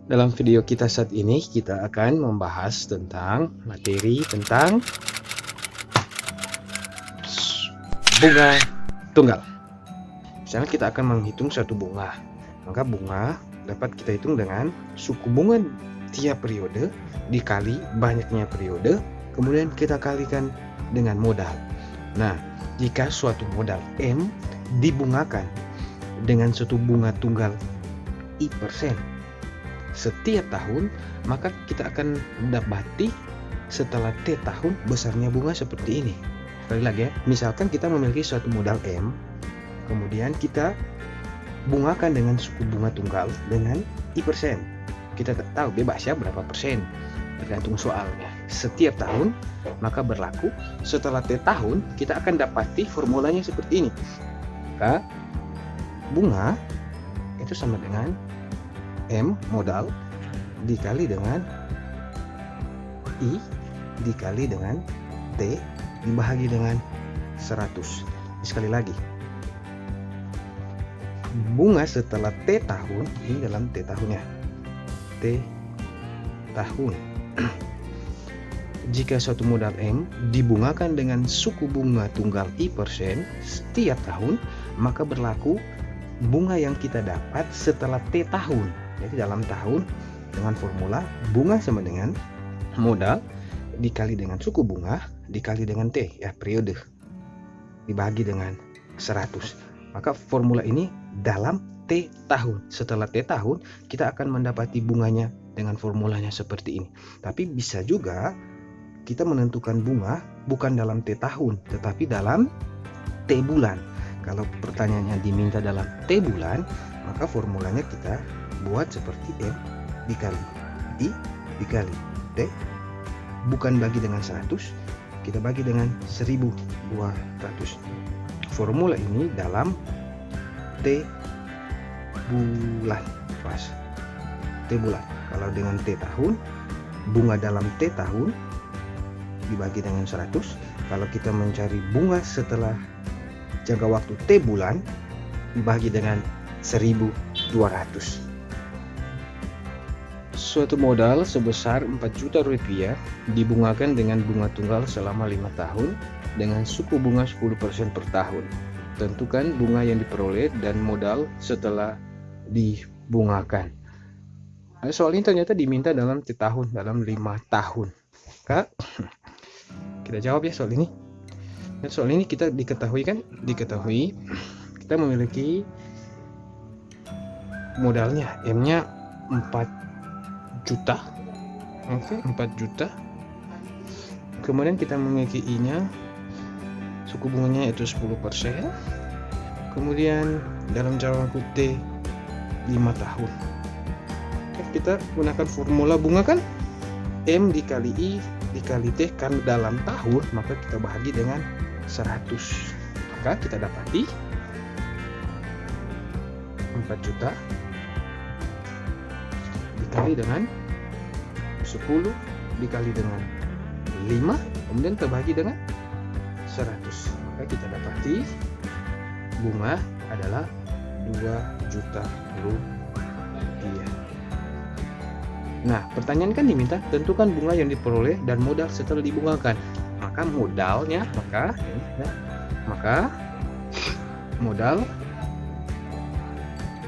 Dalam video kita saat ini, kita akan membahas tentang materi tentang bunga tunggal. Misalnya kita akan menghitung satu bunga, maka bunga dapat kita hitung dengan suku bunga tiap periode dikali banyaknya periode, kemudian kita kalikan dengan modal. Nah, jika suatu modal M dibungakan dengan suatu bunga tunggal I% setiap tahun, maka kita akan mendapati setelah T tahun besarnya bunga seperti ini. Sekali lagi ya, misalkan kita memiliki suatu modal M, kemudian kita bungakan dengan suku bunga tunggal dengan I%. Kita tak tahu bebas ya berapa persen, tergantung soalnya. Setiap tahun, maka berlaku setelah T tahun, kita akan dapati formulanya seperti ini. Maka bunga itu sama dengan M modal dikali dengan I dikali dengan T dibagi dengan 100. Sekali lagi, bunga setelah T tahun, ini dalam T tahunnya, T tahun. Jika suatu modal M dibungakan dengan suku bunga tunggal I% setiap tahun, maka berlaku bunga yang kita dapat setelah T tahun. Jadi dalam tahun dengan formula bunga sama dengan modal dikali dengan suku bunga dikali dengan T ya periode dibagi dengan 100. Maka formula ini dalam T tahun. Setelah T tahun kita akan mendapati bunganya dengan formulanya seperti ini. Tapi bisa juga kita menentukan bunga bukan dalam T tahun tetapi dalam T bulan. Kalau pertanyaannya diminta dalam T bulan, maka formulanya kita buat seperti M dikali I dikali T, bukan bagi dengan 100, kita bagi dengan 1200. Formula ini dalam T bulan. Pas T bulan. Kalau dengan T tahun, bunga dalam T tahun dibagi dengan 100. Kalau kita mencari bunga setelah jangka waktu T bulan dibagi dengan 1200. Suatu modal sebesar 4 juta rupiah dibungakan dengan bunga tunggal selama 5 tahun dengan suku bunga 10% per tahun. Tentukan bunga yang diperoleh dan modal setelah dibungakan. Nah, soal ini ternyata diminta dalam T tahun, dalam 5 tahun. Kak, kita jawab ya soal ini. Dan soal ini kita diketahui kita memiliki modalnya M-nya 4 juta. Oke, 4 juta. Kemudian kita memiliki I-nya, suku bunganya itu 10%. Kemudian dalam jangka waktu T 5 tahun. Oke, kita gunakan formula bunga kan M dikali I dikali T kan dalam tahun, maka kita bahagi dengan 100. Maka kita dapati 4 juta dikali dengan 10 dikali dengan 5 kemudian terbagi dengan 100, maka kita dapati bunga adalah 2 juta rupiah. Nah, pertanyaan kan diminta tentukan bunga yang diperoleh dan modal setelah dibungakan. Maka modalnya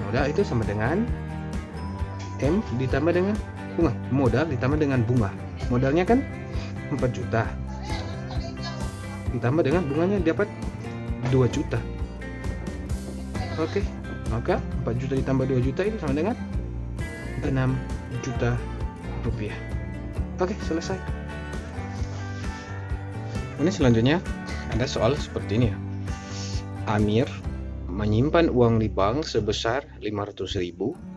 modal itu sama dengan M ditambah dengan bunga. Modal ditambah dengan bunga. Modalnya kan 4 juta. Ditambah dengan bunganya dapat 2 juta. Oke, maka 4 juta ditambah 2 juta itu sama dengan 6 juta rupiah. Oke, selesai. Ini selanjutnya ada soal seperti ini ya. Amir menyimpan uang di bank sebesar 500.000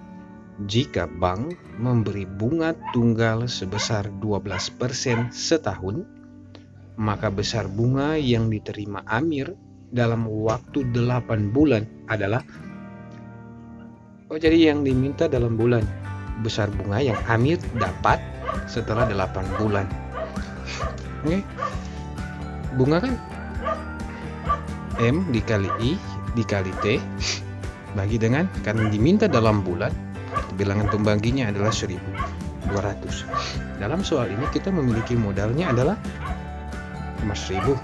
jika bank memberi bunga tunggal sebesar 12% setahun, maka besar bunga yang diterima Amir dalam waktu 8 bulan adalah jadi yang diminta dalam bulan besar bunga yang Amir dapat setelah 8 bulan. Oke. Bunga kan M dikali I dikali T bagi dengan karena diminta dalam bulan, bilangan pembaginya adalah 1.200. Dalam soal ini kita memiliki modalnya adalah 5.000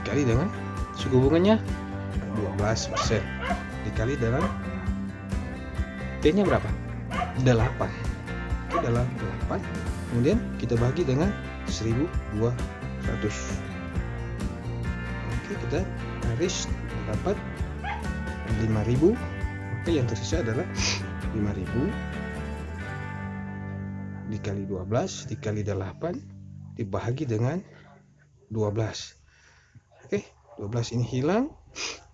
dikali dengan suku bunganya 12% dikali dengan T-nya berapa? 8. Oke, dalam 8. Kemudian kita bagi dengan 1.200. Oke, kita harus dapat 5.000. Oke, yang tersisa adalah 5.000 dikali 12 dikali 8 dibagi dengan 12. Oke, 12 ini hilang.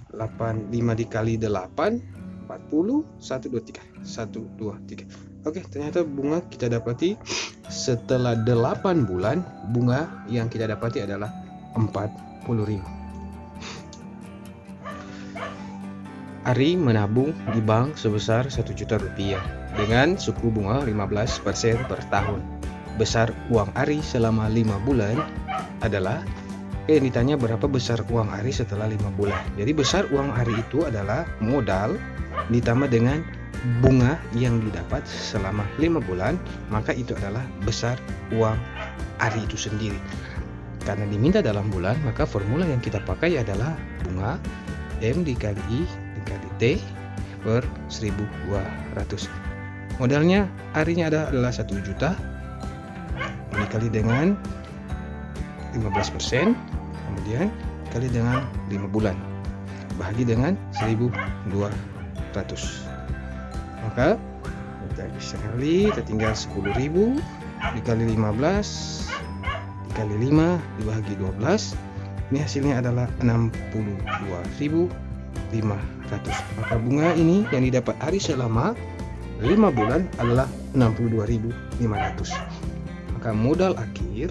5 dikali 8 40. 1 2 3 1 2 3. Oke, ternyata bunga kita dapati setelah 8 bulan, bunga yang kita dapati adalah 40.000. Ari menabung di bank sebesar 1 juta rupiah dengan suku bunga 15% per tahun. Besar uang Ari selama 5 bulan adalah ditanya berapa besar uang Ari setelah 5 bulan. Jadi besar uang Ari itu adalah modal ditambah dengan bunga yang didapat selama 5 bulan, maka itu adalah besar uang Ari itu sendiri. Karena diminta dalam bulan, maka formula yang kita pakai adalah bunga M dikali I dikali T per 1.200. Modalnya Arinya adalah 1 juta dikali dengan 15%, kemudian dikali dengan 5 bulan bahagi dengan 1.200. Maka kita bisa kali, kita tinggal 10.000 dikali 15 dikali 5 dibagi 12. Ini hasilnya adalah 62.500. Maka bunga ini yang didapat Ari selama 5 bulan adalah 62.500. Maka modal akhir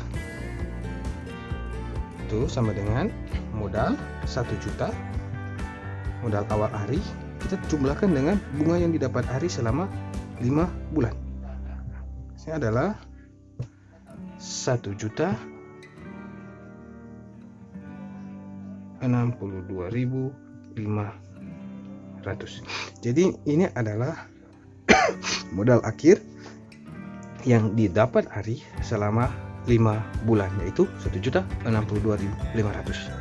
itu sama dengan modal 1 juta, modal awal Ari kita jumlahkan dengan bunga yang didapat Ari selama 5 bulan. Ini adalah 1.062.500. Jadi ini adalah modal akhir yang didapat Ari selama 5 bulan, yaitu 1.062.500.